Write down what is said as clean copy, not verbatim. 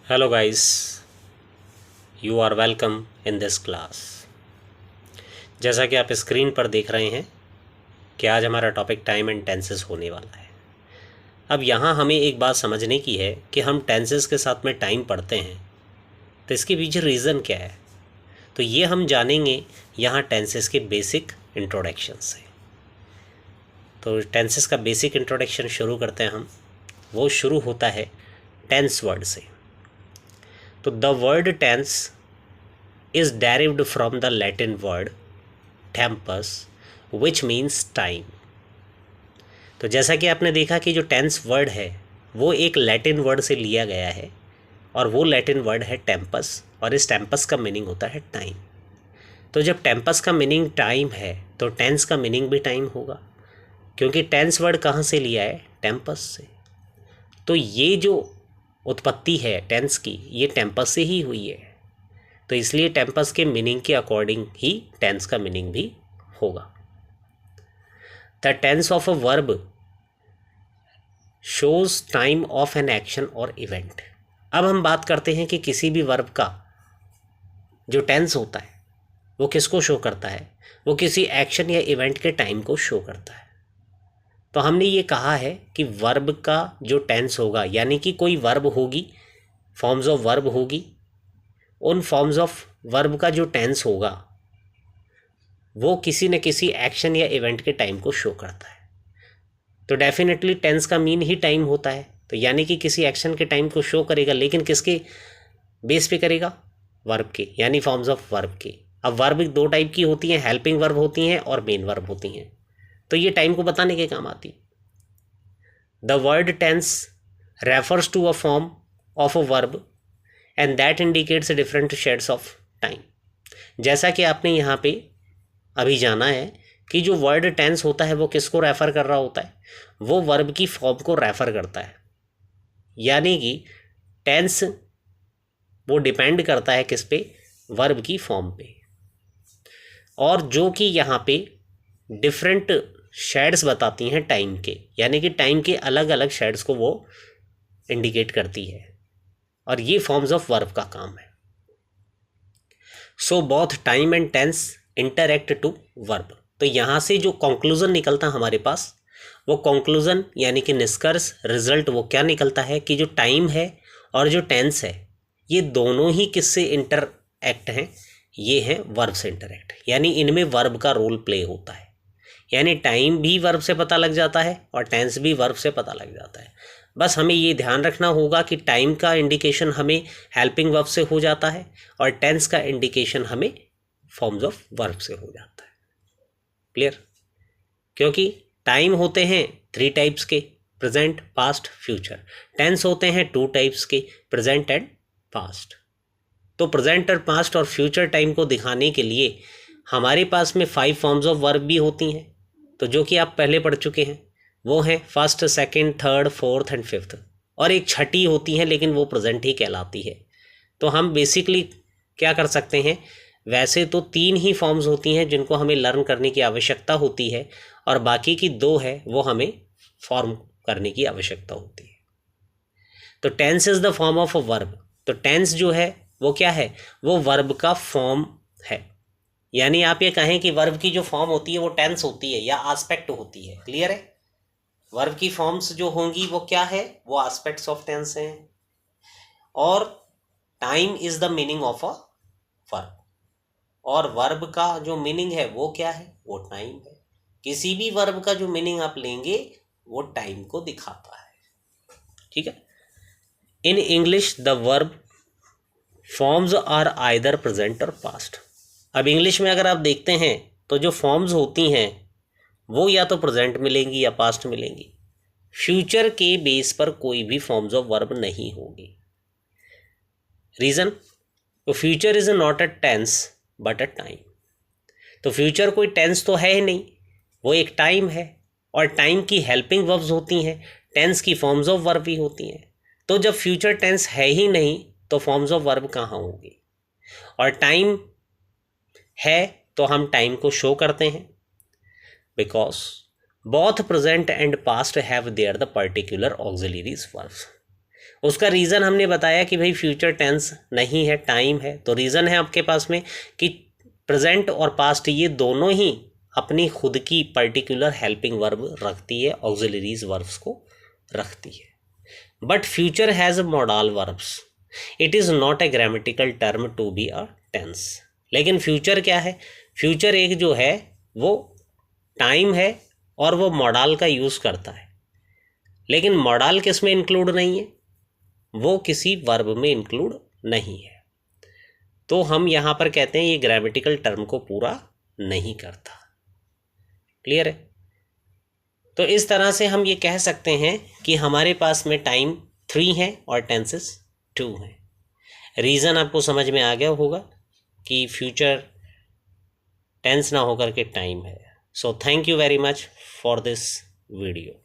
Hello guys, you are welcome in this class. जैसा कि आप स्क्रीन पर देख रहे हैं कि आज हमारा टॉपिक टाइम एंड टेंसेस होने वाला है। अब यहाँ हमें एक बात समझने की है कि हम टेंसेस के साथ में टाइम पढ़ते हैं तो इसके पीछे रीज़न क्या है, तो ये हम जानेंगे यहाँ टेंसेस के बेसिक इंट्रोडक्शन से। तो टेंसेस का बेसिक इंट्रोडक्शन शुरू करते हैं हम। वो शुरू होता है टेंस वर्ड से। तो the word tense is derived from the Latin word tempus which means time। तो जैसा कि आपने देखा कि जो टेंस वर्ड है वो एक लैटिन वर्ड से लिया गया है और वो लैटिन वर्ड है टेम्पस, और इस टेम्पस का मीनिंग होता है टाइम। तो जब टेम्पस का मीनिंग टाइम है तो टेंस का मीनिंग भी टाइम होगा, क्योंकि टेंस वर्ड कहाँ से लिया है? टेम्पस से। तो ये जो उत्पत्ति है टेंस की, ये टेम्पस से ही हुई है। तो इसलिए टेम्पस के मीनिंग के अकॉर्डिंग ही टेंस का मीनिंग भी होगा। The tense of a verb shows time of an action और इवेंट। अब हम बात करते हैं कि किसी भी वर्ब का जो टेंस होता है वो किसको शो करता है? वो किसी एक्शन या इवेंट के टाइम को शो करता है। तो हमने ये कहा है कि वर्ब का जो टेंस होगा, यानी कि कोई वर्ब होगी, फॉर्म्स ऑफ वर्ब होगी, उन फॉर्म्स ऑफ वर्ब का जो टेंस होगा वो किसी न किसी एक्शन या इवेंट के टाइम को शो करता है। तो डेफिनेटली टेंस का मीन ही टाइम होता है, तो यानी कि किसी एक्शन के टाइम को शो करेगा, लेकिन किसके बेस पे करेगा? वर्ब के, यानी फॉर्म्स ऑफ वर्ब के। अब वर्ब दो टाइप की होती हैं, हेल्पिंग वर्ब होती हैं और मेन वर्ब होती हैं। तो ये टाइम को बताने के काम आती है। The word tense refers to a form of a verb and that indicates different shades of time. जैसा कि आपने यहाँ पे अभी जाना है कि जो वर्ड टेंस होता है वो किसको रेफ़र कर रहा होता है? वो वर्ब की फॉर्म को रेफ़र करता है। यानी कि टेंस वो डिपेंड करता है किस पे? वर्ब की फॉर्म पे। और जो कि यहाँ पे डिफरेंट शेड्स बताती हैं टाइम के, यानी कि टाइम के अलग अलग शेड्स को वो इंडिकेट करती है, और ये फॉर्म्स ऑफ वर्ब का काम है। So both time and tense interact to verb. तो यहाँ से जो कंक्लूजन निकलता हमारे पास, वो कंक्लूजन यानी कि निष्कर्ष, रिजल्ट, वो क्या निकलता है कि जो टाइम है और जो टेंस है ये दोनों ही किससे इंटरएक्ट हैं? ये हैं वर्ब से इंटरएक्ट, यानी इनमें वर्ब का रोल प्ले होता है। यानी टाइम भी वर्ब से पता लग जाता है और टेंस भी वर्ब से पता लग जाता है। बस हमें ये ध्यान रखना होगा कि टाइम का इंडिकेशन हमें हेल्पिंग वर्ब से हो जाता है और टेंस का इंडिकेशन हमें फॉर्म्स ऑफ वर्ब से हो जाता है। क्लियर? क्योंकि टाइम होते हैं 3 टाइप्स के, प्रेजेंट, पास्ट, फ्यूचर। टेंस होते हैं 2 टाइप्स के, प्रेजेंट एंड पास्ट। तो प्रेजेंट और पास्ट और फ्यूचर टाइम को दिखाने के लिए हमारे पास में 5 फॉर्म्स ऑफ वर्ब भी होती हैं, तो जो कि आप पहले पढ़ चुके हैं। वो हैं first, second, third, fourth and fifth, और एक छठी होती है लेकिन वो प्रेजेंट ही कहलाती है। तो हम बेसिकली क्या कर सकते हैं? वैसे तो 3 ही फॉर्म्स होती हैं जिनको हमें लर्न करने की आवश्यकता होती है, और बाकी की 2 है वो हमें फॉर्म करने की आवश्यकता होती है। तो tense is the form of a verb. तो टेंस जो है वो क्या है? वो वर्ब का फॉर्म है। यानी आप ये कहें कि वर्ब की जो फॉर्म होती है वो टेंस होती है या एस्पेक्ट होती है। क्लियर है? वर्ब की फॉर्म्स जो होंगी वो क्या है? वो एस्पेक्ट्स ऑफ टेंस हैं। और time is the meaning of a verb, और वर्ब का जो मीनिंग है वो क्या है? वो टाइम है। किसी भी वर्ब का जो मीनिंग आप लेंगे वो टाइम को दिखाता है। ठीक है? In English the verb forms are either present और पास्ट। अब इंग्लिश में अगर आप देखते हैं तो जो फॉर्म्स होती हैं वो या तो प्रेजेंट मिलेंगी या पास्ट मिलेंगी। फ्यूचर के बेस पर कोई भी फॉर्म्स ऑफ वर्ब नहीं होगी। रीज़न? तो future is not a tense but a time. तो फ्यूचर कोई टेंस तो है ही नहीं, वो एक टाइम है, और टाइम की हेल्पिंग वर्ब्स होती हैं, टेंस की फॉर्म्स ऑफ वर्ब भी होती हैं। तो जब फ्यूचर टेंस है ही नहीं तो फॉर्म्स ऑफ वर्ब कहाँ होंगी? और टाइम है तो हम टाइम को शो करते हैं, because both present and past have their the particular auxiliaries verbs. उसका रीज़न हमने बताया कि भाई फ्यूचर टेंस नहीं है, टाइम है। तो रीज़न है आपके पास में कि प्रेजेंट और पास्ट ये दोनों ही अपनी खुद की पर्टिकुलर हेल्पिंग वर्ब रखती है, ऑक्सिलरीज वर्ब्स को रखती है। But future has modal verbs, it is not a grammatical term to be a tense. लेकिन फ्यूचर क्या है? फ्यूचर एक जो है वो टाइम है और वो मॉडल का यूज़ करता है, लेकिन मॉडल किस में इंक्लूड नहीं है? वो किसी वर्ब में इंक्लूड नहीं है। तो हम यहाँ पर कहते हैं ये ग्रामेटिकल टर्म को पूरा नहीं करता। क्लियर है? तो इस तरह से हम ये कह सकते हैं कि हमारे पास में टाइम 3 है और टेंसेस 2 हैं। रीज़न आपको समझ में आ गया होगा कि फ्यूचर टेंस ना होकर के टाइम है। So thank you very much for this video.